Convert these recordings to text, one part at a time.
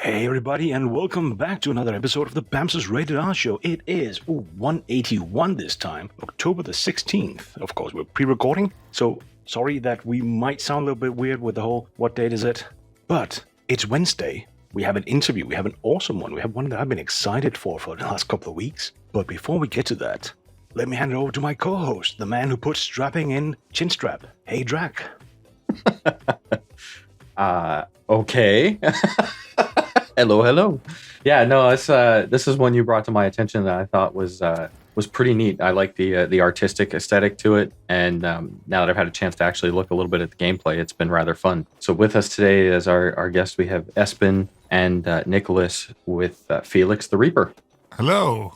Hey everybody, and welcome back to another episode of the Bamses Rated R Show. It is 181 this time, October the 16th. Of course, we're pre-recording, so sorry that we might sound a little bit weird with the whole what date is it? But it's Wednesday. We have an interview. We have an awesome one. We have one that I've been excited for the last couple of weeks. But before we get to that, let me hand it over to my co-host, the man who puts strapping in chin strap. Hey, Drac. Okay. Hello. Yeah, no, this is one you brought to my attention that I thought was pretty neat. I like the artistic aesthetic to it, and now that I've had a chance to actually look a little bit at the gameplay, it's been rather fun. So with us today as our guest, we have Espen and Nicholas with Felix the Reaper. Hello.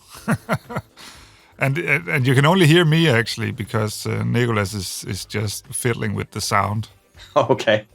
And you can only hear me actually because Nicholas is just fiddling with the sound. Okay.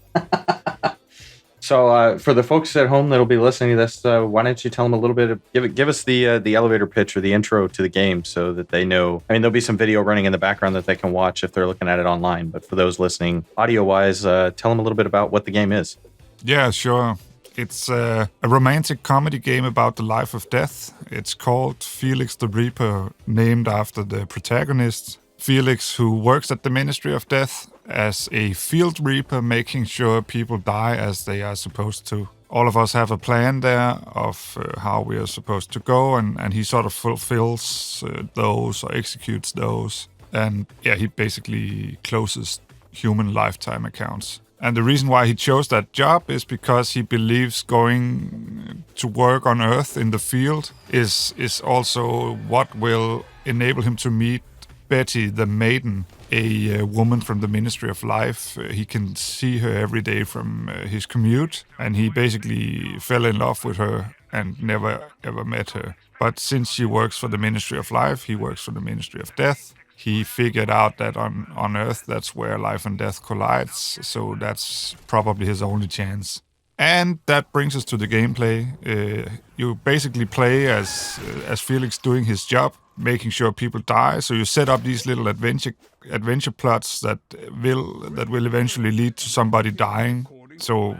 So for the folks at home that'll be listening to this, why don't you tell them a little bit? Give us the elevator pitch or the intro to the game so that they know. I mean, there'll be some video running in the background that they can watch if they're looking at it online. But for those listening audio-wise, tell them a little bit about what the game is. Yeah, sure. It's a romantic comedy game about the life of death. It's called Felix the Reaper, named after the protagonist, Felix, who works at the Ministry of Death as a field reaper, making sure people die as they are supposed to. All of us have a plan there of how we are supposed to go, and he sort of fulfills those or executes those. And yeah, he basically closes human lifetime accounts. And the reason why he chose that job is because he believes going to work on Earth in the field is also what will enable him to meet Betty, the maiden, a woman from the Ministry of Life. He can see her every day from his commute, and he basically fell in love with her and never ever met her. But since she works for the Ministry of Life, he works for the Ministry of Death. He figured out that on Earth, that's where life and death collides, so that's probably his only chance. And that brings us to the gameplay. You basically play as Felix doing his job, making sure people die. So you set up these little adventure plots that will eventually lead to somebody dying. So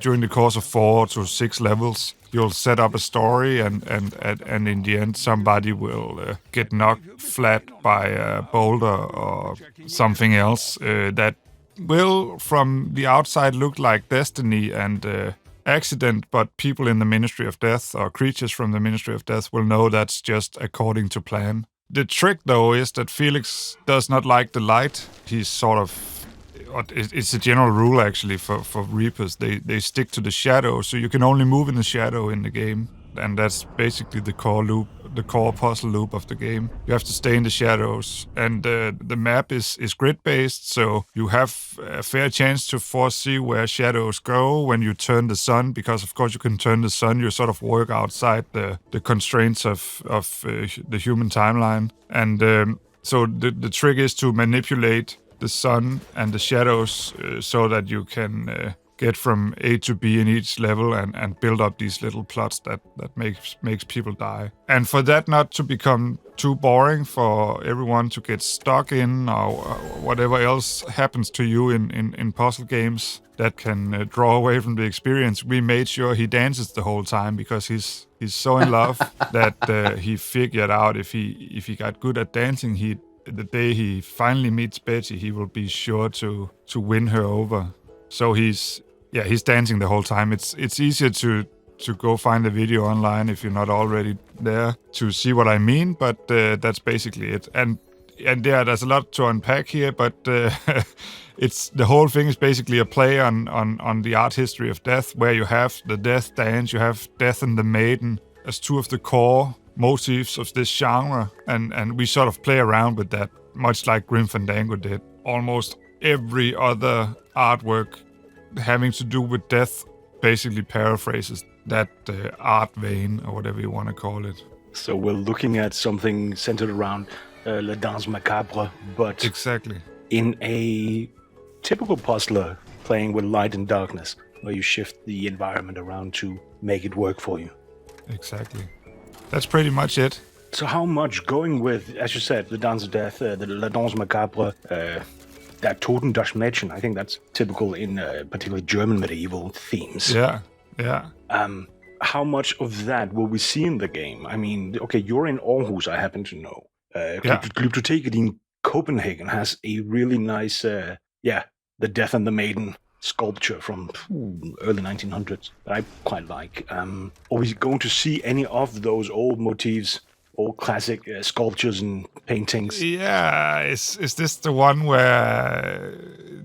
during the course of 4 to 6 levels, you'll set up a story, and in the end, somebody will get knocked flat by a boulder or something else that will, from the outside, look like destiny and accident, but people in the Ministry of Death or creatures from the Ministry of Death will know that's just according to plan. The trick, though, is that Felix does not like the light. He's sort of... It's a general rule, actually, for Reapers. They stick to the shadow, so you can only move in the shadow in the game. And that's basically the core puzzle loop of the game. You have to stay in the shadows. And the map is grid-based, so you have a fair chance to foresee where shadows go when you turn the sun, because of course you can turn the sun. You sort of work outside the constraints of the human timeline. And so the trick is to manipulate the sun and the shadows so that you can get from A to B in each level and build up these little plots that makes people die. And for that not to become too boring for everyone to get stuck in, or whatever else happens to you in puzzle games that can draw away from the experience, we made sure he dances the whole time, because he's so in love that he figured out if he got good at dancing, the day he finally meets Betty, he will be sure to win her over. So he's dancing the whole time. It's easier to go find a video online if you're not already there to see what I mean, but that's basically it. And yeah, there's a lot to unpack here, but it's the whole thing is basically a play on the art history of death, where you have the death dance, you have Death and the Maiden as two of the core motifs of this genre, and we sort of play around with that, much like Grim Fandango did. Almost every other artwork having to do with death basically paraphrases that art vein, or whatever you want to call it. So we're looking at something centered around La Danse Macabre, but exactly in a typical puzzler playing with light and darkness, where you shift the environment around to make it work for you. Exactly. That's pretty much it. So how much going with, as you said, the Dance of Death, the La Danse Macabre, that Toten das Mädchen, I think that's typical in particularly German medieval themes. Yeah. Yeah. How much of that will we see in the game? I mean, okay, you're in Aarhus, I happen to know. Glyptoteket in Copenhagen has a really nice, the Death and the Maiden sculpture from early 1900s that I quite like. Are we going to see any of those old motifs, old classic sculptures and paintings? Yeah, is this the one where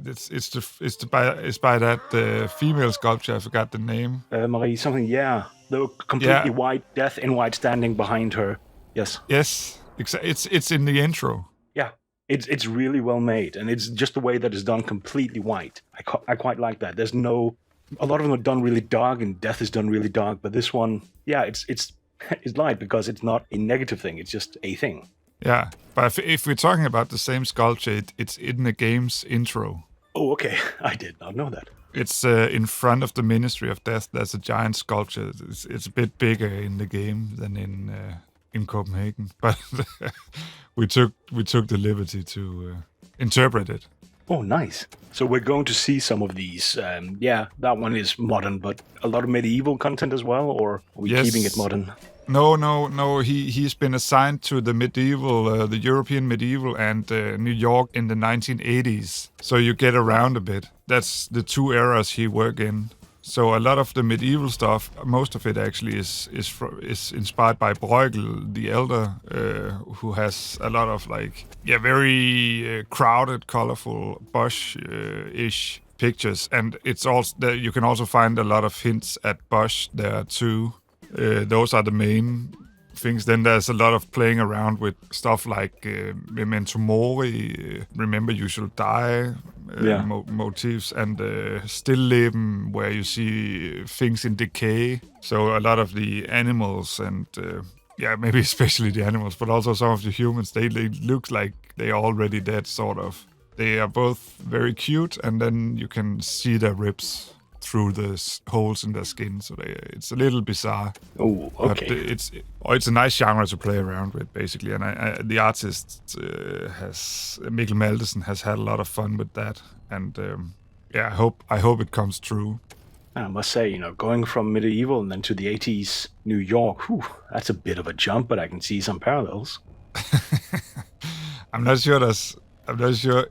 it's by that female sculpture? I forgot the name. Marie, something, yeah. The completely white death in white standing behind her. Yes. Yes, it's in the intro. Yeah, it's really well made, and it's just the way that it's done completely white. I quite like that. There's no, a lot of them are done really dark, and death is done really dark. But this one, yeah, it's it's light because it's not a negative thing. It's just a thing. Yeah, but if we're talking about the same sculpture, it's in the game's intro. Oh, okay. I did not know that. It's in front of the Ministry of Death. There's a giant sculpture. It's a bit bigger in the game than in Copenhagen, but we took the liberty to interpret it. Oh, nice. So we're going to see some of these. That one is modern, but a lot of medieval content as well, or are we keeping it modern? No. He's been assigned to the medieval, the European medieval, and New York in the 1980s. So you get around a bit. That's the two eras he worked in. So a lot of the medieval stuff, most of it actually is inspired by Bruegel the Elder, who has a lot of very crowded, colorful Bosch-ish pictures, and it's also you can also find a lot of hints at Bosch there too. Those are the main things. Then there's a lot of playing around with stuff like Memento Mori, Remember You Shall Die motifs, and Still Leben, where you see things in decay. So a lot of the animals and maybe especially the animals, but also some of the humans, they look like they're already dead, sort of. They are both very cute, and then you can see their ribs through the holes in their skin, so it's a little bizarre. Oh, okay. But it's a nice genre to play around with, basically. And the artist Mikkel Maldesen has had a lot of fun with that, and I hope it comes true. I must say, going from medieval and then to the 80s New York, that's a bit of a jump, but I can see some parallels. I'm not sure.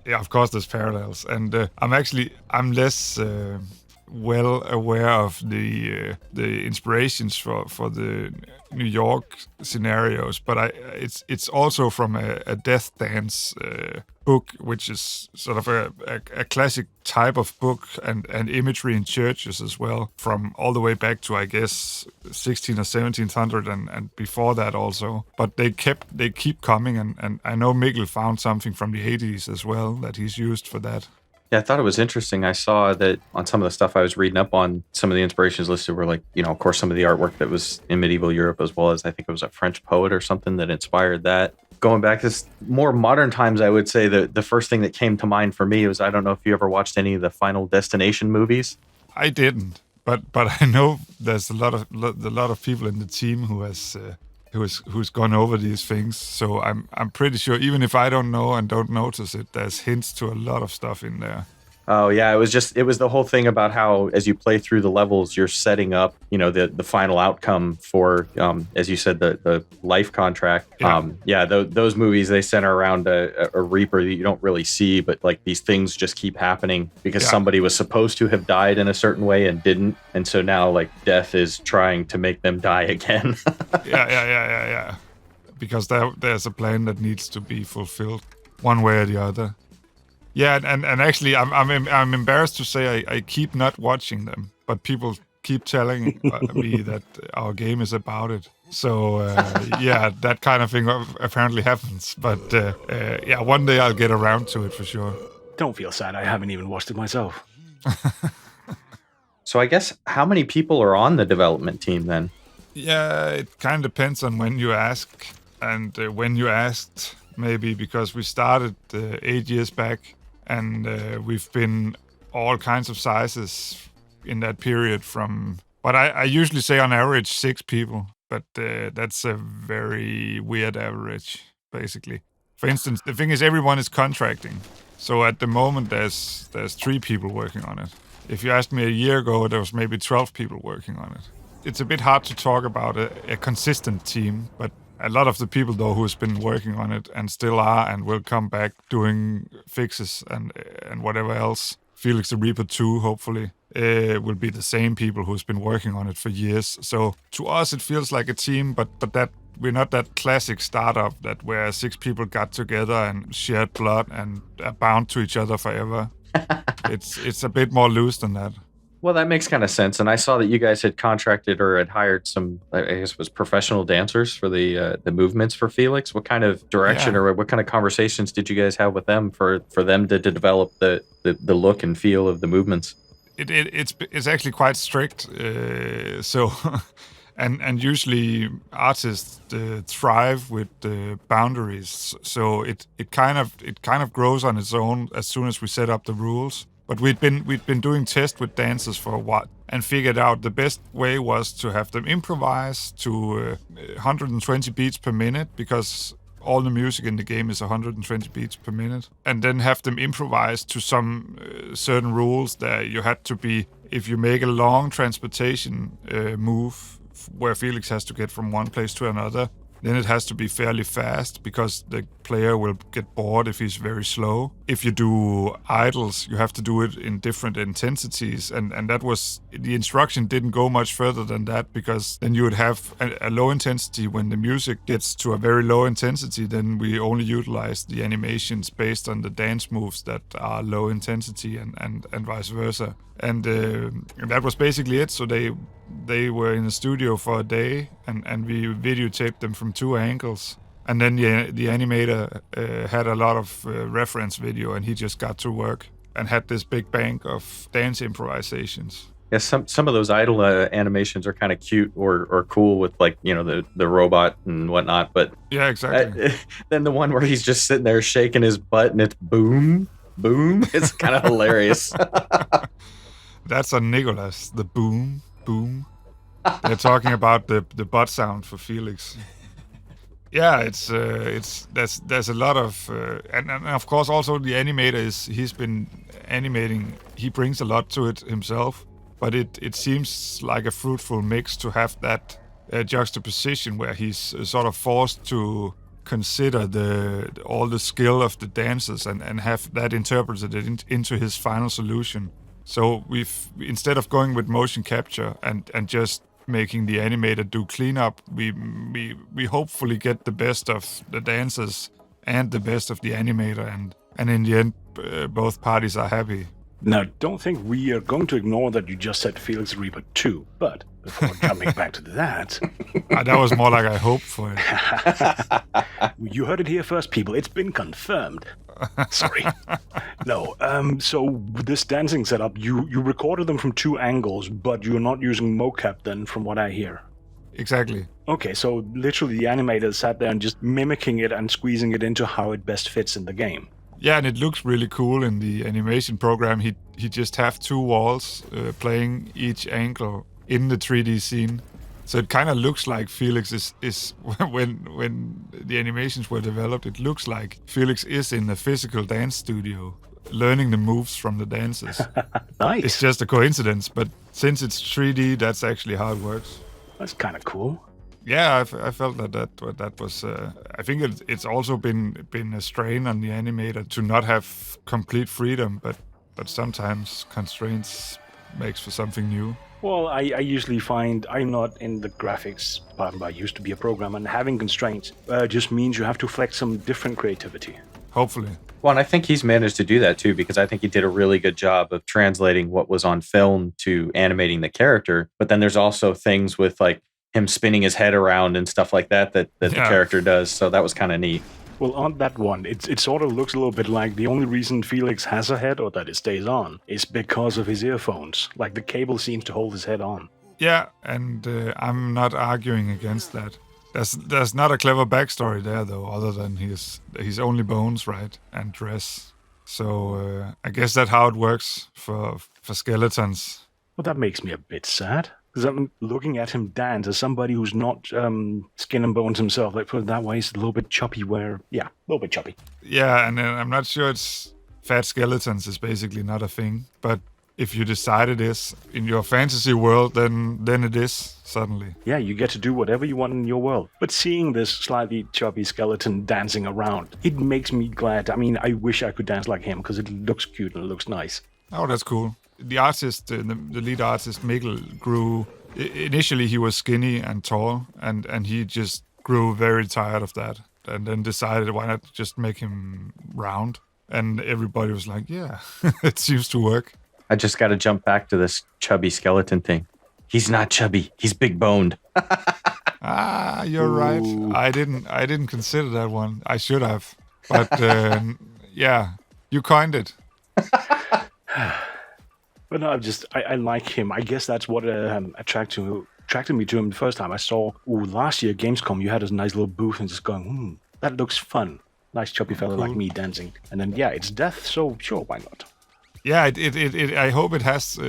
Yeah, of course there's parallels, and I'm less well aware of the inspirations for the New York scenarios, but it's also from a Death Dance book, which is sort of a classic type of book and imagery in churches as well, from all the way back to, I guess, 16 or 1700 and before that also. But they keep coming, and I know Mikkel found something from the 80s as well that he's used for that. Yeah, I thought it was interesting. I saw that on some of the stuff I was reading up on, some of the inspirations listed were of course, some of the artwork that was in medieval Europe, as well as I think it was a French poet or something that inspired that. Going back to more modern times, I would say that the first thing that came to mind for me was, I don't know if you ever watched any of the Final Destination movies. I didn't, but I know there's a lot of people in the team who's gone over these things. So I'm pretty sure, even if I don't know and don't notice it, there's hints to a lot of stuff in there. Oh yeah, it was the whole thing about how, as you play through the levels, you're setting up, the final outcome for, as you said, the life contract. Yeah. Those movies, they center around a Reaper that you don't really see, but these things just keep happening because somebody was supposed to have died in a certain way and didn't, and so now death is trying to make them die again. Yeah. Because there's a plan that needs to be fulfilled, one way or the other. Yeah, and actually, I'm embarrassed to say I keep not watching them, but people keep telling me that our game is about it. So that kind of thing apparently happens. But one day I'll get around to it for sure. Don't feel sad. I haven't even watched it myself. So I guess how many people are on the development team then? Yeah, it kind of depends on when you ask, and when you asked, maybe, because we started 8 years back. And we've been all kinds of sizes in that period but I usually say on average 6 people, but that's a very weird average, basically. For instance, the thing is everyone is contracting. So at the moment there's 3 people working on it. If you asked me a year ago, there was maybe 12 people working on it. It's a bit hard to talk about a consistent team, but a lot of the people, though, who's been working on it and still are and will come back doing fixes and whatever else, Felix the Reaper 2, hopefully, will be the same people who's been working on it for years. So to us, it feels like a team, but that we're not that classic startup that where 6 people got together and shared blood and are bound to each other forever. It's a bit more loose than that. Well, that makes kind of sense. And I saw that you guys had contracted or had hired some, I guess it was professional dancers for the movements for Felix. What kind of direction or what kind of conversations did you guys have with them for them to develop the look and feel of the movements? It's actually quite strict. So, and usually artists thrive with the boundaries. So it kind of grows on its own as soon as we set up the rules. But we'd been doing tests with dancers for a while and figured out the best way was to have them improvise to 120 beats per minute, because all the music in the game is 120 beats per minute, and then have them improvise to some certain rules that you had to be, if you make a long transportation move where Felix has to get from one place to another, then it has to be fairly fast because the player will get bored if he's very slow. If you do idles, you have to do it in different intensities. And that was, the instruction didn't go much further than that, because then you would have a low intensity. When the music gets to a very low intensity, then we only utilize the animations based on the dance moves that are low intensity and vice versa. And that was basically it. So they were in the studio for a day, and we videotaped them from 2 angles. And then the animator had a lot of reference video, and he just got to work and had this big bank of dance improvisations. Yeah, some of those idle animations are kind of cute or cool with, like, you know, the robot and whatnot. But yeah, exactly. Then the one where he's just sitting there shaking his butt and it's boom, boom. It's kind of hilarious. That's on Nicholas, the boom, boom. They're talking about the butt sound for Felix. Yeah, there's a lot of and of course also the animator he's been animating. He brings a lot to it himself, but it seems like a fruitful mix to have that juxtaposition where he's sort of forced to consider all the skill of the dancers and have that interpreted into his final solution. So instead of going with motion capture and just making the animator do cleanup, we hopefully get the best of the dancers and the best of the animator, and in the end, both parties are happy. Now, don't think we are going to ignore that you just said Felix the Reaper 2, but before jumping back to that... that was more like I hoped for it. You heard it here first, people. It's been confirmed. Sorry. No, so this dancing setup, you recorded them from 2 angles, but you're not using mocap then, from what I hear. Exactly. Okay, so literally the animator sat there and just mimicking it and squeezing it into how it best fits in the game. Yeah, and it looks really cool in the animation program. He just have 2 walls playing each angle in the 3D scene. So it kind of looks like Felix is when the animations were developed, it looks like Felix is in a physical dance studio learning the moves from the dancers. Nice. It's just a coincidence, but since it's 3D, that's actually how it works. That's kind of cool. Yeah, I felt that was. I think it's also been a strain on the animator to not have complete freedom, but sometimes constraints makes for something new. Well, I usually find I'm not in the graphics department, but I used to be a programmer, and having constraints just means you have to flex some different creativity. Hopefully. Well, and I think he's managed to do that too, because I think he did a really good job of translating what was on film to animating the character. But then there's also things with like him spinning his head around and stuff like that the character does. So that was kind of neat. Well, on that one, it sort of looks a little bit like the only reason Felix has a head, or that it stays on, is because of his earphones. Like the cable seems to hold his head on. Yeah, and I'm not arguing against that. There's not a clever backstory there, though, other than he's only bones, right, and dress. So I guess that's how it works for skeletons. Well, that makes me a bit sad. Because I'm looking at him dance as somebody who's not skin and bones himself. Like, put it that way, it's a little bit choppy a little bit choppy. Yeah, and I'm not sure fat skeletons is basically not a thing. But if you decide it is in your fantasy world, then it is suddenly. Yeah, you get to do whatever you want in your world. But seeing this slightly chubby skeleton dancing around, it makes me glad. I mean, I wish I could dance like him because it looks cute and it looks nice. Oh, that's cool. The artist, the lead artist, Mikkel, grew... Initially, he was skinny and tall, and he just grew very tired of that. And then decided, why not just make him round? And everybody was like, yeah, it seems to work. I just got to jump back to this chubby skeleton thing. He's not chubby. He's big boned. You're right. I didn't consider that one. I should have. But yeah, you coined it. But no, I like him. I guess that's what attracted me to him the first time. I saw, last year at Gamescom, you had a nice little booth and just going, that looks fun. Nice chubby fella like me dancing. And then, yeah, it's death, so sure, why not? Yeah, I hope it has,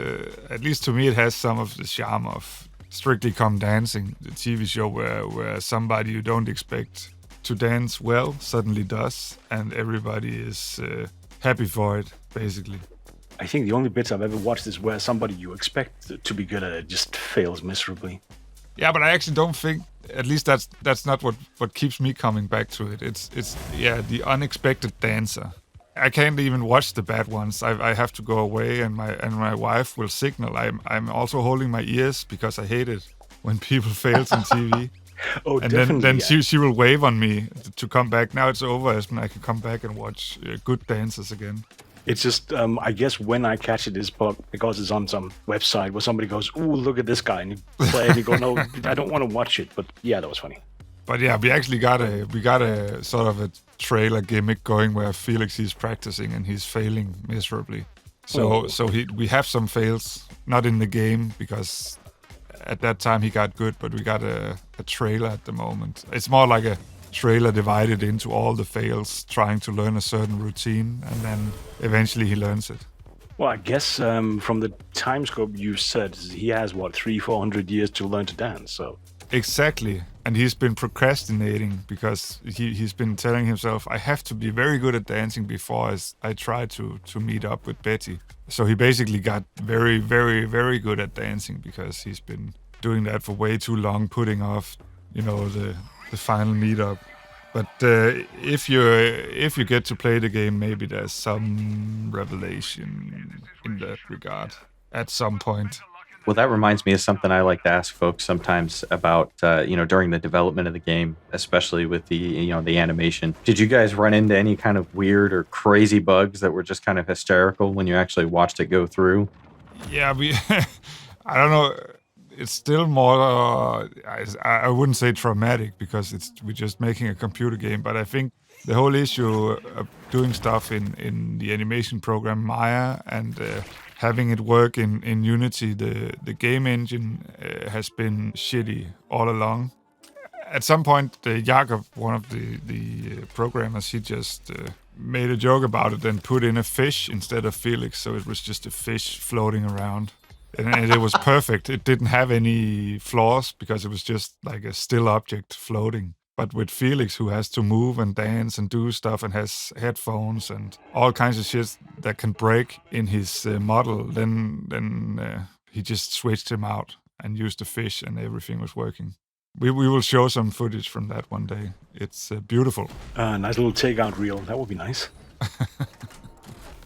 at least to me, it has some of the charm of Strictly Come Dancing, the TV show where somebody you don't expect to dance well suddenly does, and everybody is happy for it, basically. I think the only bits I've ever watched is where somebody you expect to be good at it just fails miserably. Yeah, but I actually don't think, at least that's not what keeps me coming back to it. It's the unexpected dancer. I can't even watch the bad ones. I have to go away, and my wife will signal. I'm also holding my ears because I hate it when people fail on TV. Oh, and definitely. then she will wave on me to come back. Now it's over, Espen. I can come back and watch good dancers again. It's just, I guess when I catch it is because it's on some website where somebody goes, "Ooh, look at this guy," and you play and you go, "No, I don't want to watch it." But yeah, that was funny. But yeah, we actually got a sort of a trailer gimmick going where Felix is practicing and he's failing miserably. So we have some fails, not in the game because at that time he got good, but we got a trailer at the moment. It's more like a trailer divided into all the fails, trying to learn a certain routine, and then eventually he learns it. Well, I guess from the time scope you said, he has, 300-400 years to learn to dance, so... Exactly. And he's been procrastinating because he's been telling himself, I have to be very good at dancing before I try to meet up with Betty. So he basically got very, very, very good at dancing because he's been doing that for way too long, putting off, the final meetup. But if you get to play the game, maybe there's some revelation in that regard at some point. Well, that reminds me of something I like to ask folks sometimes about, during the development of the game, especially with the animation. Did you guys run into any kind of weird or crazy bugs that were just kind of hysterical when you actually watched it go through? Yeah, I don't know. It's still more, I wouldn't say traumatic because we're just making a computer game, but I think the whole issue of doing stuff in the animation program Maya and having it work in Unity, the game engine has been shitty all along. At some point, Jakob, one of the programmers, he just made a joke about it and put in a fish instead of Felix, so it was just a fish floating around. And it was perfect. It didn't have any flaws because it was just like a still object floating. But with Felix, who has to move and dance and do stuff and has headphones and all kinds of shit that can break in his model, then he just switched him out and used the fish and everything was working. We will show some footage from that one day. It's beautiful. Nice little takeout reel. That would be nice.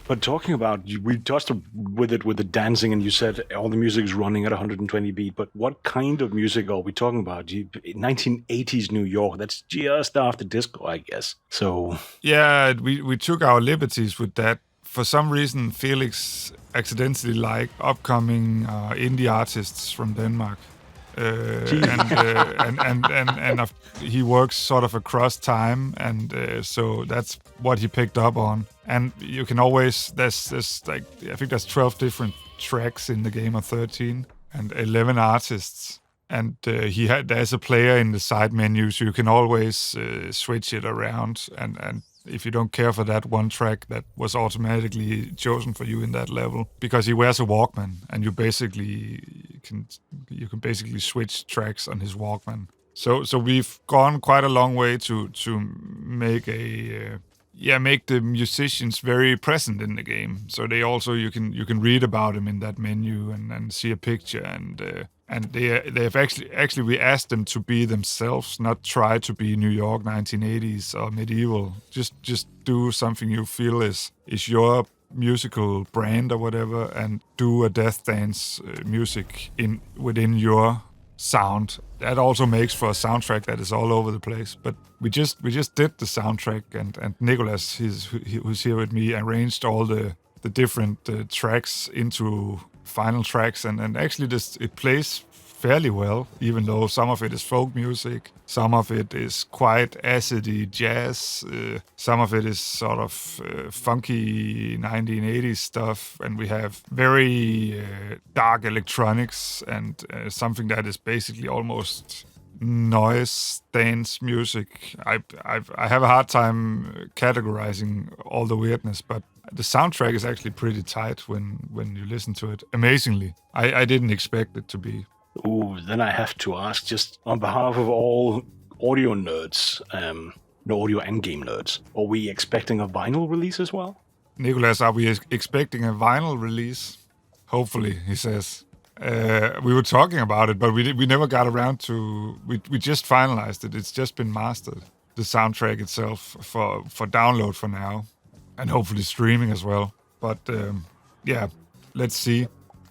But talking about, we touched with the dancing, and you said all the music is running at 120 beat. But what kind of music are we talking about? 1980s New York. That's just after disco, I guess. So yeah, we took our liberties with that. For some reason, Felix accidentally liked upcoming indie artists from Denmark. And he works sort of across time, and so that's what he picked up on. And you can always there's like I think there's 12 different tracks in the game of 13 and 11 artists. And there's a player in the side menu, so you can always switch it around. And if you don't care for that one track that was automatically chosen for you in that level, because he wears a Walkman, and you can basically switch tracks on his Walkman. So we've gone quite a long way to make make the musicians very present in the game. So they also you can read about them in that menu and see a picture and they have actually we asked them to be themselves, not try to be New York 1980s or medieval. Just do something you feel is your musical brand or whatever, and do a death dance music within your sound. That also makes for a soundtrack that is all over the place. But we just did the soundtrack, and Nicholas, who's here with me, arranged all the different tracks into final tracks, and actually it plays fairly well, even though some of it is folk music, some of it is quite acidy jazz, some of it is sort of funky 1980s stuff, and we have very dark electronics and something that is basically almost noise dance music. I have a hard time categorizing all the weirdness, but the soundtrack is actually pretty tight when you listen to it. Amazingly, I didn't expect it to be. Ooh, then I have to ask, just on behalf of all audio nerds, no, audio and game nerds, are we expecting a vinyl release as well? Nicholas, are we expecting a vinyl release? Hopefully, he says. We were talking about it, but we never got around to. We just finalized it. It's just been mastered. The soundtrack itself for download for now, and hopefully streaming as well. But yeah, let's see.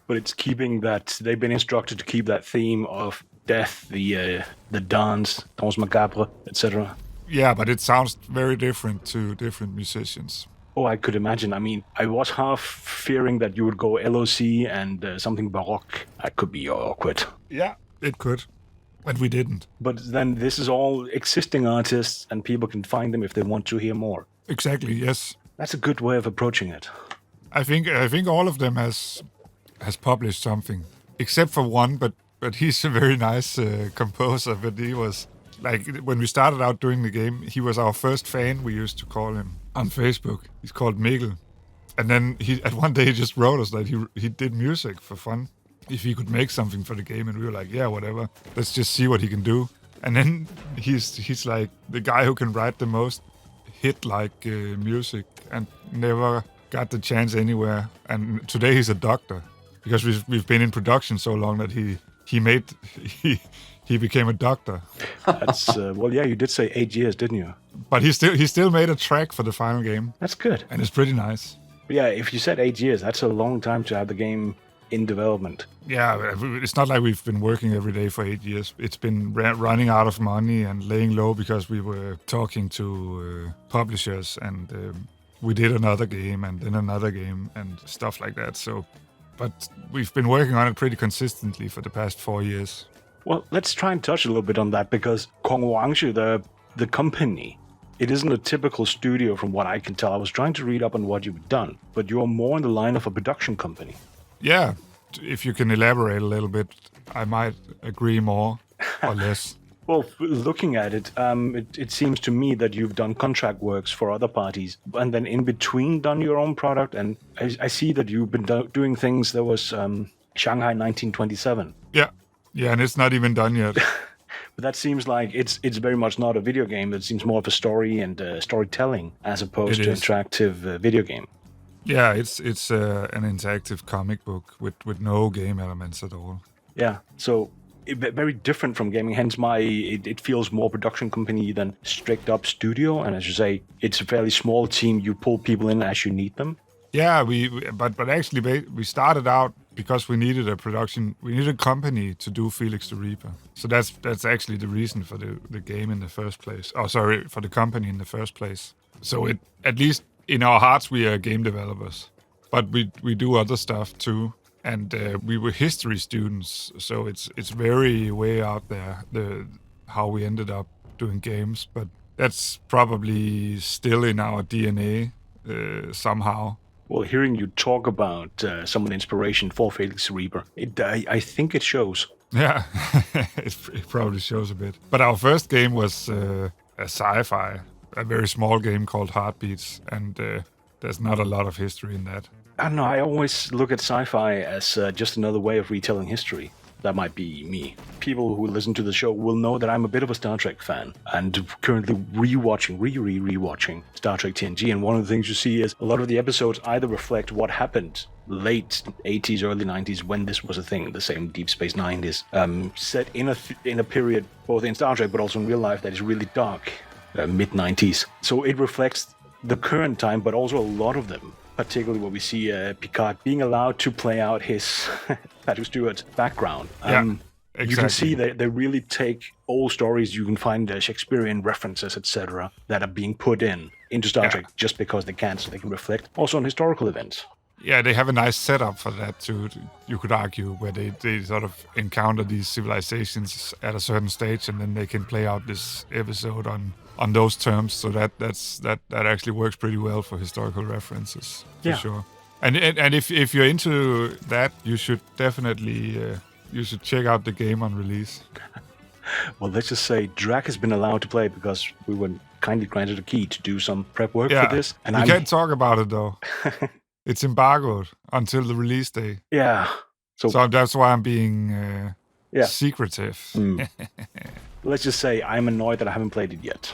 But it's keeping that, they've been instructed to keep that theme of death, the dance, danse macabre, etc. Yeah, but it sounds very different to different musicians. Oh, I could imagine. I mean, I was half fearing that you would go LOC and something baroque. That could be awkward. Yeah, it could. But we didn't. But then this is all existing artists, and people can find them if they want to hear more. Exactly, yes. That's a good way of approaching it. I think all of them has published something, except for one, but he's a very nice composer. But he was, like, when we started out doing the game, he was our first fan, we used to call him, on Facebook. He's called Mikkel. And then at one day he just wrote us that he did music for fun, if he could make something for the game, and we were like, yeah, whatever, let's just see what he can do. And then he's like the guy who can write the most hit-like music and never got the chance anywhere. And today he's a doctor, because we've been in production so long that he became a doctor. That's well, yeah, you did say 8 years, didn't you? But he still made a track for the final game. That's good. And it's pretty nice. But yeah, if you said 8 years, that's a long time to have the game in development. Yeah, it's not like we've been working every day for 8 years. It's been running out of money and laying low because we were talking to publishers, and we did another game and then another game and stuff like that. So, but we've been working on it pretty consistently for the past 4 years. Well, let's try and touch a little bit on that, because Kong Orange, the company, it isn't a typical studio from what I can tell. I was trying to read up on what you've done, but you're more in the line of a production company. Yeah, if you can elaborate a little bit, I might agree more or less. Well, looking at it, it seems to me that you've done contract works for other parties, and then in between done your own product. And I see that you've been doing things. There was Shanghai 1927. Yeah, and it's not even done yet. But that seems like it's very much not a video game. It seems more of a story and storytelling as opposed to an interactive video game. Yeah, it's an interactive comic book with no game elements at all. Yeah, so very different from gaming. Hence, it feels more production company than strict up studio. And as you say, it's a fairly small team. You pull people in as you need them. Yeah, but actually we started out because we needed a company to do Felix the Reaper. So that's actually the reason for the game in the first place. Oh, sorry, for the company in the first place. So it, at least in our hearts, we are game developers, but we do other stuff too. And we were history students, so it's very way out there how we ended up doing games. But that's probably still in our DNA somehow. Well, hearing you talk about some of the inspiration for Felix the Reaper, I think it shows. Yeah, it probably shows a bit. But our first game was a sci-fi, a very small game called Heartbeats, and there's not a lot of history in that. I don't know, I always look at sci-fi as just another way of retelling history. that might be me. People who listen to the show will know that I'm a bit of a Star Trek fan and currently rewatching Star Trek TNG. And one of the things you see is a lot of the episodes either reflect what happened late 80s, early 90s when this was a thing, the same Deep Space Nine is set in a period both in Star Trek but also in real life that is really dark, mid-90s. So it reflects the current time, but also a lot of them. Particularly where we see Picard being allowed to play out his Patrick Stewart's background. Exactly. You can see that they really take old stories. You can find Shakespearean references, etc., that are being put into Star Trek just because they can, so they can reflect also on historical events. Yeah, they have a nice setup for that too. You could argue where they sort of encounter these civilizations at a certain stage, and then they can play out this episode on those terms. So that actually works pretty well for historical references for sure. And if you're into that, you should definitely you should check out the game on release. Well, let's just say Drac has been allowed to play because we were kindly granted a key to do some prep work for this. And we can't talk about it though. It's embargoed until the release day. Yeah. So that's why I'm being secretive. Let's just say I'm annoyed that I haven't played it yet.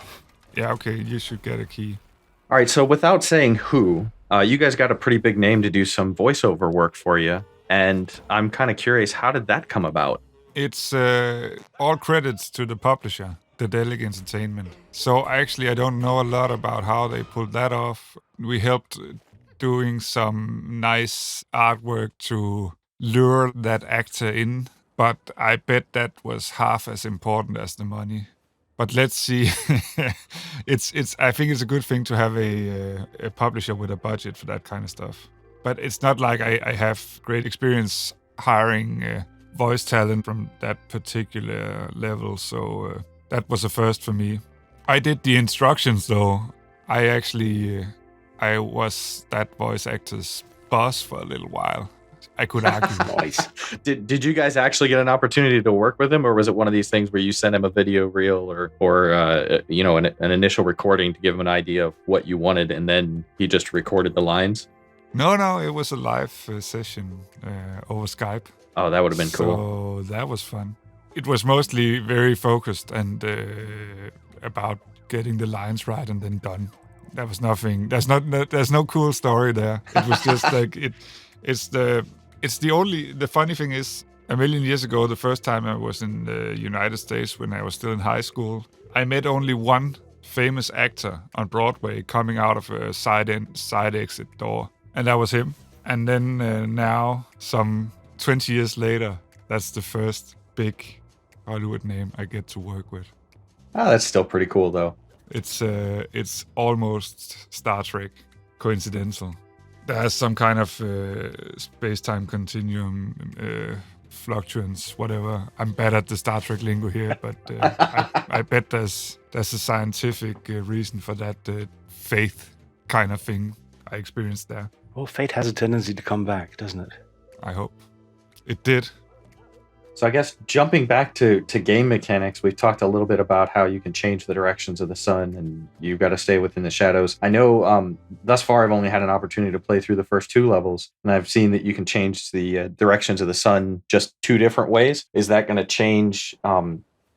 Yeah, okay, you should get a key. All right, so without saying who, you guys got a pretty big name to do some voiceover work for you. And I'm kind of curious, how did that come about? It's all credits to the publisher, The Delic Entertainment. So actually, I don't know a lot about how they pulled that off. We helped doing some nice artwork to lure that actor in, but I bet that was half as important as the money. But let's see. I think it's a good thing to have a publisher with a budget for that kind of stuff. But it's not like I have great experience hiring voice talent from that particular level, so that was a first for me. I did the instructions though. I was that voice actor's boss for a little while. I could argue. Nice. Did you guys actually get an opportunity to work with him, or was it one of these things where you sent him a video reel or an initial recording to give him an idea of what you wanted, and then he just recorded the lines? No, it was a live session over Skype. Oh, that would have been cool. So that was fun. It was mostly very focused and about getting the lines right and then done. There was nothing. There's no cool story there. It was just like the funny thing is, a million years ago, the first time I was in the United States when I was still in high school, I met only one famous actor on Broadway coming out of a side exit door, and that was him. And then now, some 20 years later, that's the first big Hollywood name I get to work with. Oh, that's still pretty cool, though. It's almost Star Trek coincidental. There's some kind of space-time continuum, fluctuance, whatever. I'm bad at the Star Trek lingo here, but I bet there's a scientific reason for that faith kind of thing I experienced there. Well, fate has a tendency to come back, doesn't it? I hope. It did. So I guess jumping back to game mechanics, we've talked a little bit about how you can change the directions of the sun and you've got to stay within the shadows. I know thus far I've only had an opportunity to play through the first 2 levels, and I've seen that you can change the directions of the sun just 2 different ways. Is that going to change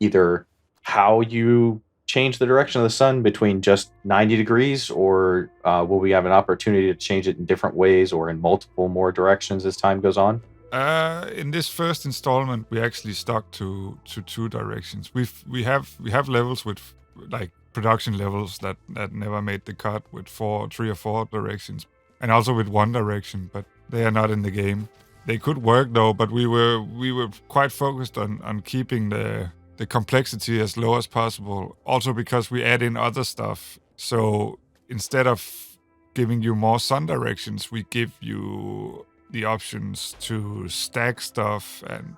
either how you change the direction of the sun between just 90 degrees, or will we have an opportunity to change it in different ways or in multiple more directions as time goes on? In this first installment, we actually stuck to 2 directions. We have levels with like production levels that never made the cut with 3 or 4 directions, and also with 1 direction, but they are not in the game. They could work though, but we were quite focused on keeping the complexity as low as possible. Also because we add in other stuff. So instead of giving you more sun directions, we give you the options to stack stuff and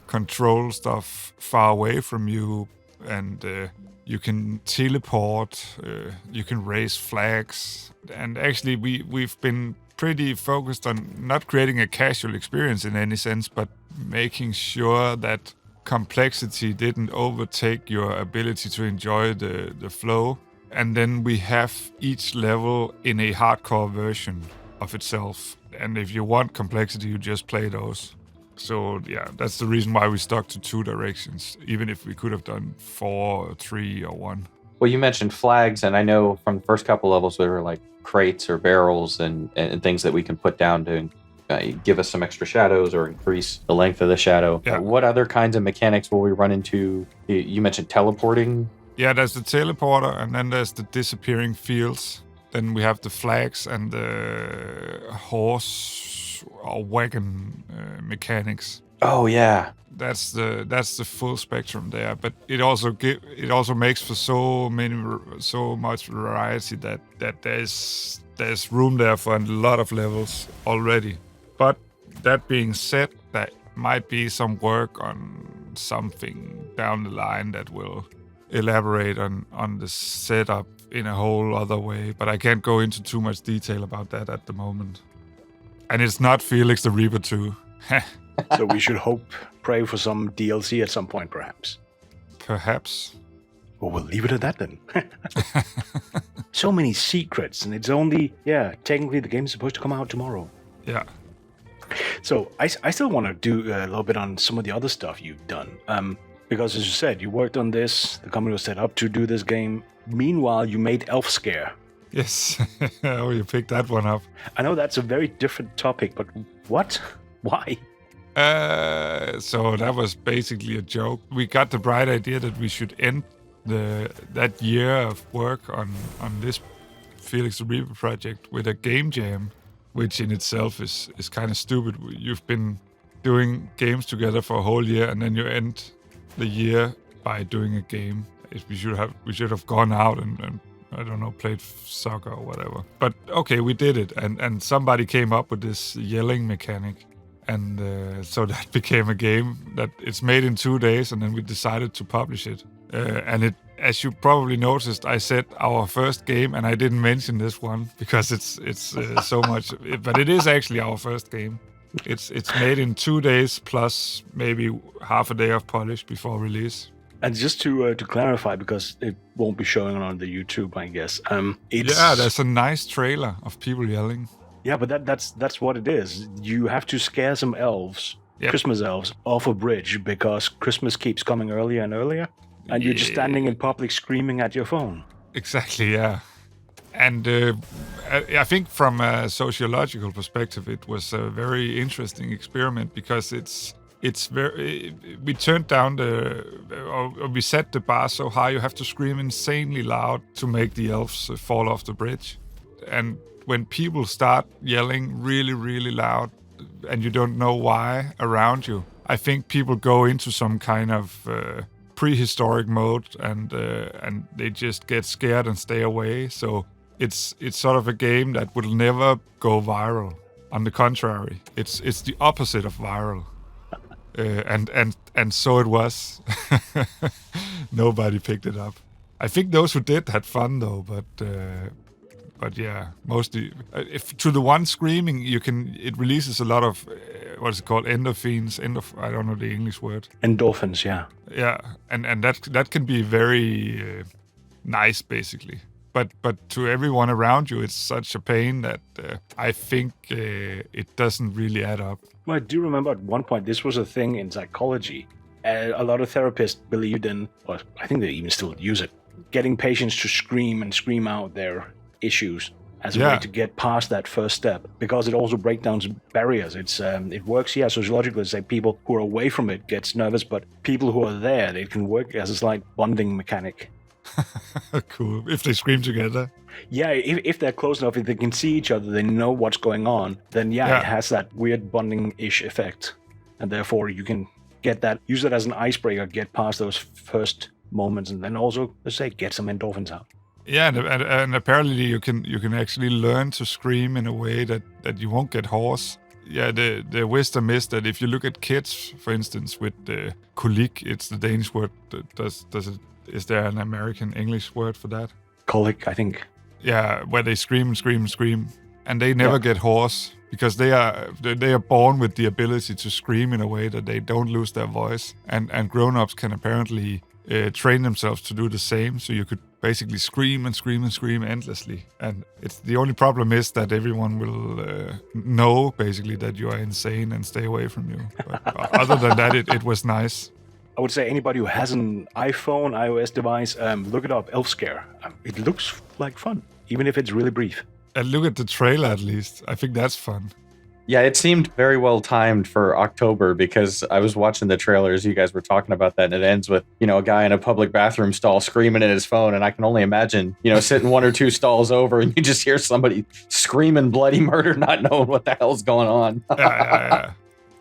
control stuff far away from you, and you can teleport, you can raise flags, and actually we've been pretty focused on not creating a casual experience in any sense, but making sure that complexity didn't overtake your ability to enjoy the flow. And then we have each level in a hardcore version of itself. And if you want complexity, you just play those. So yeah, that's the reason why we stuck to 2 directions, even if we could have done 4 or 3 or 1. Well, you mentioned flags, and I know from the first couple levels there were like crates or barrels and things that we can put down to give us some extra shadows or increase the length of the shadow. Yeah. What other kinds of mechanics will we run into? You mentioned teleporting. Yeah, there's the teleporter, and then there's the disappearing fields. Then we have the flags and the horse or wagon mechanics. Oh yeah, That's the full spectrum there. But it also makes for so much variety that there's room there for a lot of levels already. But that being said, there might be some work on something down the line that will elaborate on the setup in a whole other way. But I can't go into too much detail about that at the moment. And it's not Felix the Reaper 2. So we should pray for some DLC at some point, perhaps. Perhaps. Well, we'll leave it at that then. So many secrets, and it's only, technically the game is supposed to come out tomorrow. Yeah. So I still want to do a little bit on some of the other stuff you've done. Because as you said, you worked on this, the company was set up to do this game. Meanwhile, you made Elf Scare. Yes. Oh, you picked that one up. I know that's a very different topic, but what? Why? So that was basically a joke. We got the bright idea that we should end that year of work on this Felix the Reaper project with a game jam, which in itself is kind of stupid. You've been doing games together for a whole year, and then you end the year by doing a game. We should have gone out and I don't know, played soccer or whatever. But okay, we did it, and somebody came up with this yelling mechanic. And so that became a game that it's made in 2 days, and then we decided to publish it. And it, as you probably noticed, I said our first game, and I didn't mention this one because it's so much. But it is actually our first game. It's made in 2 days plus maybe half a day of polish before release. And just to clarify, because it won't be showing on the YouTube, I guess. There's a nice trailer of people yelling. Yeah, but that's what it is. You have to scare some elves, Yep. Christmas elves, off a bridge because Christmas keeps coming earlier and earlier, and you're just standing in public screaming at your phone. Exactly, yeah. And I think from a sociological perspective, it was a very interesting experiment because it's very. We turned down we set the bar so high you have to scream insanely loud to make the elves fall off the bridge, and when people start yelling really, really loud and you don't know why around you, I think people go into some kind of prehistoric mode and they just get scared and stay away. So it's sort of a game that will never go viral. On the contrary, it's the opposite of viral. And so it was. Nobody picked it up. I think those who did had fun though, but yeah, mostly if to the one screaming, it releases a lot of what is it called, endorphins. I don't know the English word. Endorphins, yeah. Yeah, and that can be very nice, basically. But to everyone around you, it's such a pain that I think it doesn't really add up. Well, I do remember at one point this was a thing in psychology. A lot of therapists believed in, or I think they even still use it, getting patients to scream and scream out their issues as a way to get past that first step, because it also breaks down barriers. It works, sociologically. Say people who are away from it gets nervous, but people who are there, it can work as a slight bonding mechanic. Cool. If they scream together. Yeah, if they're close enough, if they can see each other, they know what's going on, then it has that weird bonding-ish effect. And therefore you can use it as an icebreaker, get past those first moments, and then also, let's say, get some endorphins out. Yeah, and apparently you can actually learn to scream in a way that you won't get hoarse. Yeah, the wisdom is that if you look at kids, for instance, with the colic, it's the Danish word. Is there an American English word for that? Colic, I think. Yeah, where they scream and scream and scream, and they never get hoarse because they are born with the ability to scream in a way that they don't lose their voice. And grown-ups can apparently train themselves to do the same. So you could basically scream and scream and scream endlessly. And it's the only problem is that everyone will know basically that you are insane and stay away from you. But other than that, it was nice. I would say anybody who has an iPhone, iOS device, look it up, Elf Scare. It looks like fun, even if it's really brief. And look at the trailer at least. I think that's fun. Yeah, it seemed very well timed for October because I was watching the trailers. You guys were talking about that, and it ends with, a guy in a public bathroom stall screaming at his phone. And I can only imagine, sitting one or two stalls over and you just hear somebody screaming bloody murder, not knowing what the hell's going on.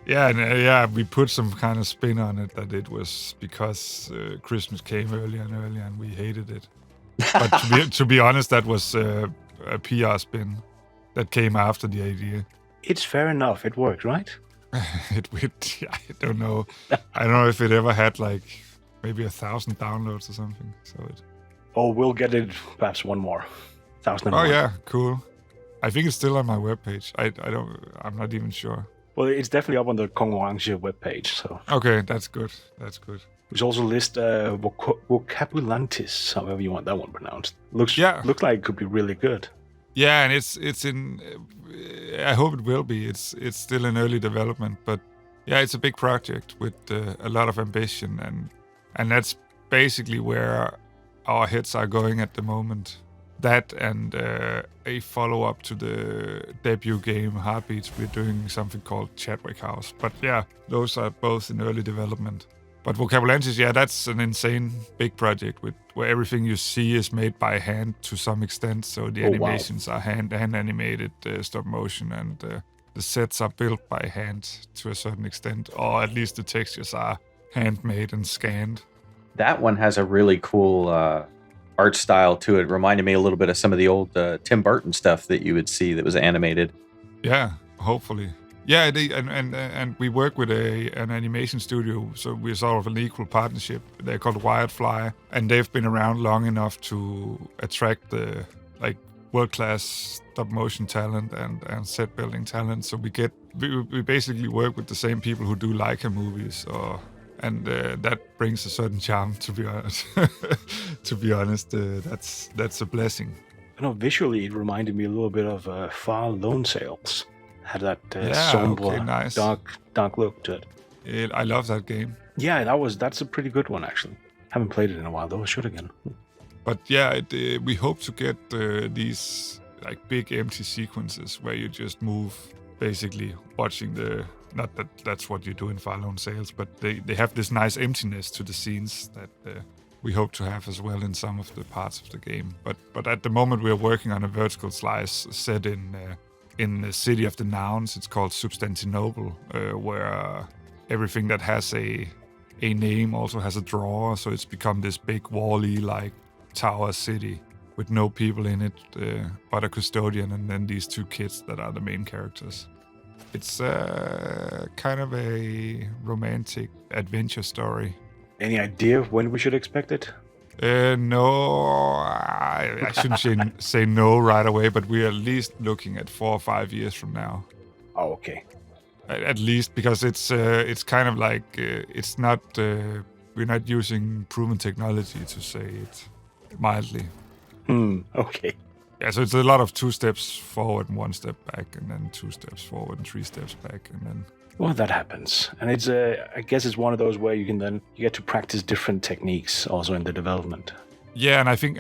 Yeah, we put some kind of spin on it that it was because Christmas came earlier and we hated it. But to be honest, that was a PR spin that came after the idea. It's fair enough. It worked, right? I don't know. I don't know if it ever had like maybe 1,000 downloads or something. Oh, we'll get it perhaps one more. 1,000. Oh yeah, cool. I think it's still on my webpage. I'm not even sure. Well, it's definitely up on the Kong Orange webpage. So okay, that's good. We also list Vocabulantis, however you want that one pronounced. Looks like it could be really good. Yeah, and it's in. I hope it will be. It's still in early development, but yeah, it's a big project with a lot of ambition, and that's basically where our heads are going at the moment. That and a follow-up to the debut game Heartbeats, we're doing something called Chadwick House. But yeah, those are both in early development. But Vocabulantis, that's an insane big project where everything you see is made by hand to some extent. So the animations are hand animated, stop motion, and the sets are built by hand to a certain extent, or at least the textures are handmade and scanned. That one has a really cool art style to it. Reminded me a little bit of some of the old Tim Burton stuff that you would see that was animated. Yeah, hopefully. Yeah, and we work with an animation studio, so we're sort of an equal partnership. They're called Wiredfly, and they've been around long enough to attract the world-class stop-motion talent and set-building talent. So we basically work with the same people who do Leica movies, and that brings a certain charm. To be honest, that's a blessing. Visually it reminded me a little bit of Far Lone Sails. Had that somber, nice. dark look to it. I love that game. Yeah, that's a pretty good one actually. Haven't played it in a while though. I should again. But yeah, we hope to get these big empty sequences where you just move, basically watching not that that's what you do in Far Lone Sails, but they have this nice emptiness to the scenes that we hope to have as well in some of the parts of the game. But at the moment we're working on a vertical slice set in the city of the nouns. It's called Substantinople, where everything that has a name also has a drawer, so it's become this big wall-y tower city with no people in it, but a custodian and then these two kids that are the main characters. It's kind of a romantic adventure story. Any idea when we should expect it? No, I shouldn't say no right away, but we're at least looking at 4 or 5 years from now. Oh, okay. At least because it's kind of it's not we're not using proven technology, to say it mildly. Okay. Yeah, so it's a lot of 2 steps forward and 1 step back, and then 2 steps forward and 3 steps back, and then. Well, that happens, and it's I guess it's one of those where you get to practice different techniques also in the development. Yeah, and I think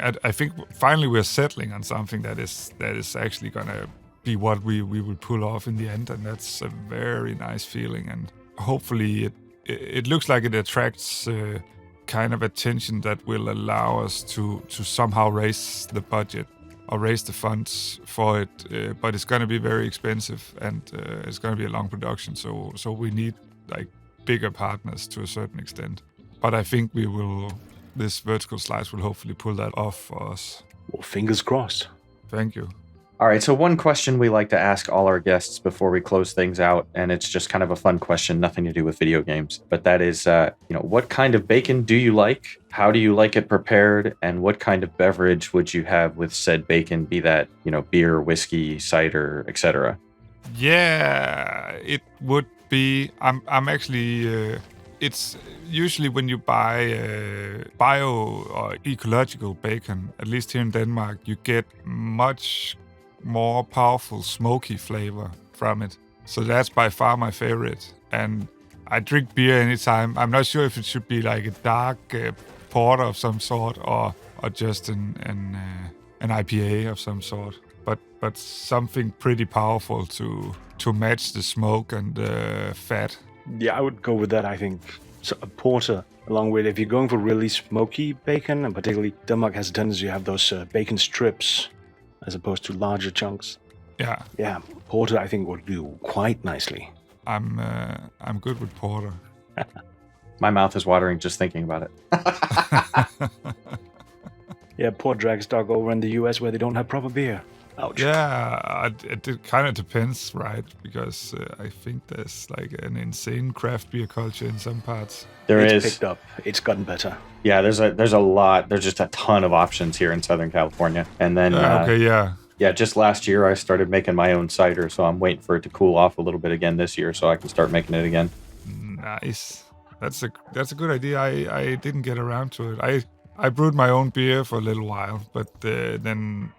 finally we're settling on something that is actually gonna be what we will pull off in the end, and that's a very nice feeling. And hopefully it looks like it attracts kind of attention that will allow us to somehow raise the budget or raise the funds for it, but it's going to be very expensive, and it's going to be a long production, so we need bigger partners to a certain extent. But I think this vertical slice will hopefully pull that off for us. Well, fingers crossed. Thank you. All right, so one question we like to ask all our guests before we close things out, and it's just kind of a fun question, nothing to do with video games, but that is, what kind of bacon do you like? How do you like it prepared? And what kind of beverage would you have with said bacon, be that, beer, whiskey, cider, etc.? Yeah, it would be. I'm actually it's usually when you buy bio or ecological bacon, at least here in Denmark, you get much more powerful smoky flavor from it. So that's by far my favorite. And I drink beer anytime. I'm not sure if it should be like a dark porter of some sort or just an IPA of some sort. But something pretty powerful to match the smoke and the fat. Yeah, I would go with that, I think. So a porter, along with if you're going for really smoky bacon, and particularly Denmark has a tendency to have those bacon strips as opposed to larger chunks. Yeah. Yeah, porter I think would do quite nicely. I'm good with porter. My mouth is watering just thinking about it. Yeah, poor drag stock over in the US where they don't have proper beer. Ouch. Yeah, it kind of depends, right? Because I think there's like an insane craft beer culture in some parts. It's picked up. It's gotten better. Yeah, there's a lot. There's just a ton of options here in Southern California. And then yeah, just last year I started making my own cider, so I'm waiting for it to cool off a little bit again this year so I can start making it again. Nice. That's a good idea. I didn't get around to it. I brewed my own beer for a little while, but then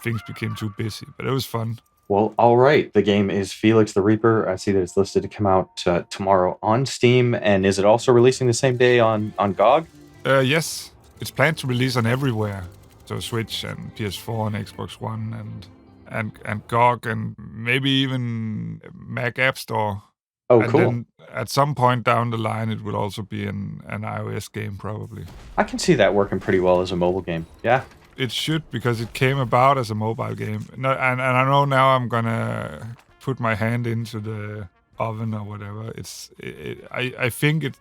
things became too busy. But it was fun. Well, all right. The game is Felix the Reaper. I see that it's listed to come out tomorrow on Steam. And is it also releasing the same day on GOG? Yes. It's planned to release on everywhere. So Switch and PS4 and Xbox One and GOG and maybe even Mac App Store. Oh, and cool. Then at some point down the line, it will also be an iOS game, probably. I can see that working pretty well as a mobile game. Yeah. It should, because it came about as a mobile game. No, and I know now I'm going to put my hand into the oven or whatever. I think it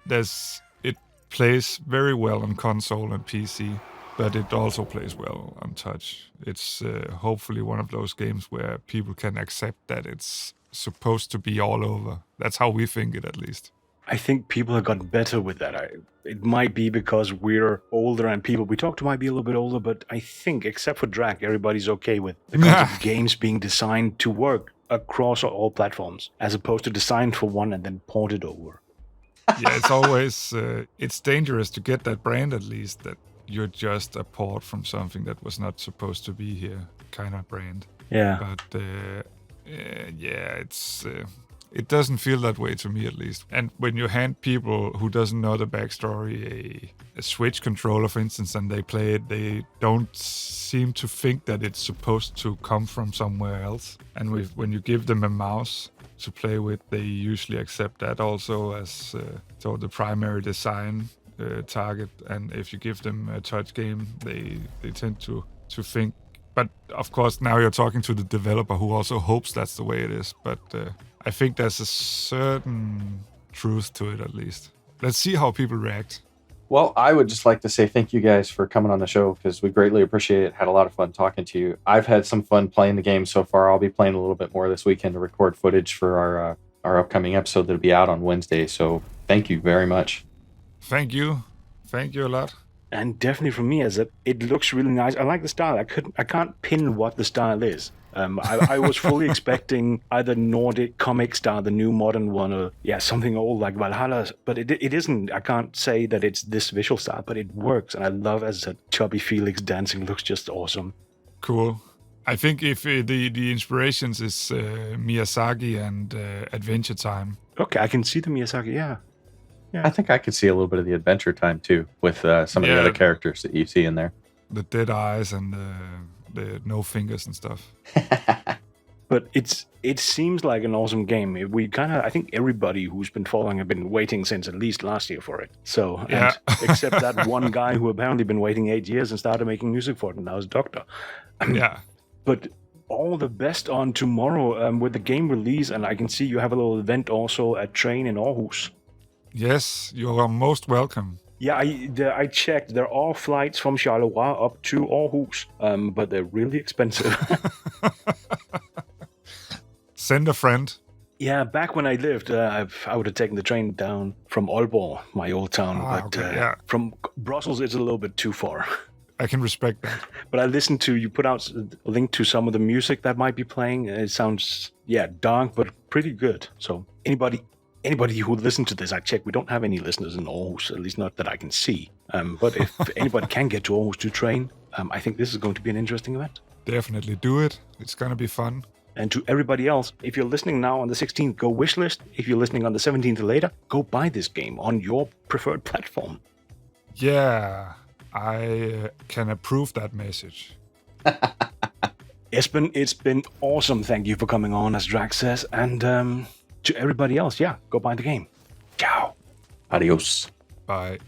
plays very well on console and PC, but it also plays well on touch. It's hopefully one of those games where people can accept that it's supposed to be all over. That's how we think it, at least. I think people have gotten better with that. It might be because we're older and people we talk to might be a little bit older, but I think, except for Drag, everybody's okay with the concept of games being designed to work across all platforms, as opposed to designed for one and then ported over. Yeah, it's always it's dangerous to get that brand, at least, that you're just a port from something that was not supposed to be here, kind of brand. Yeah. But it doesn't feel that way to me, at least. And when you hand people who doesn't know the backstory a Switch controller, for instance, and they play it, they don't seem to think that it's supposed to come from somewhere else. And when you give them a mouse to play with, they usually accept that also as the primary design target. And if you give them a touch game, they tend to think. But of course, now you're talking to the developer who also hopes that's the way it is. But I think there's a certain truth to it, at least. Let's see how people react. Well, I would just like to say thank you guys for coming on the show, because we greatly appreciate it. Had a lot of fun talking to you. I've had some fun playing the game so far. I'll be playing a little bit more this weekend to record footage for our upcoming episode that'll be out on Wednesday. So thank you very much. Thank you. Thank you a lot. And definitely from me, it looks really nice. I like the style. I can't pin what the style is. I was fully expecting either Nordic comic style, the new modern one, or something old like Valhalla. But it isn't. I can't say that it's this visual style, but it works. And I love, as I said, chubby Felix dancing looks just awesome. Cool. I think if the inspirations is Miyazaki and Adventure Time. Okay, I can see the Miyazaki. Yeah. I think I could see a little bit of the Adventure Time too, with some of the other characters that you see in there. The dead eyes and the no fingers and stuff. But it seems like an awesome game. I think everybody who's been following have been waiting since at least last year for it. So, except that one guy who apparently been waiting 8 years and started making music for it, and now is Doctor. Yeah. But all the best on tomorrow with the game release, and I can see you have a little event also at Train in Aarhus. Yes, you are most welcome. Yeah, I checked. There are flights from Charleroi up to Aarhus, but they're really expensive. Send a friend. Yeah, back when I lived, I would have taken the train down from Aalborg, my old town. From Brussels, it's a little bit too far. I can respect that. But I listened to, you put out a link to some of the music that might be playing. It sounds, dark, but pretty good. So anybody anybody who listens to this, I check, we don't have any listeners in Aarhus, at least not that I can see. But if anybody can get to Aarhus to train, I think this is going to be an interesting event. Definitely do it. It's going to be fun. And to everybody else, if you're listening now on the 16th, go wishlist. If you're listening on the 17th or later, go buy this game on your preferred platform. Yeah, I can approve that message. Espen, it's been awesome. Thank you for coming on, as Drax says. And to everybody else, yeah, go buy the game. Ciao. Adios. Bye.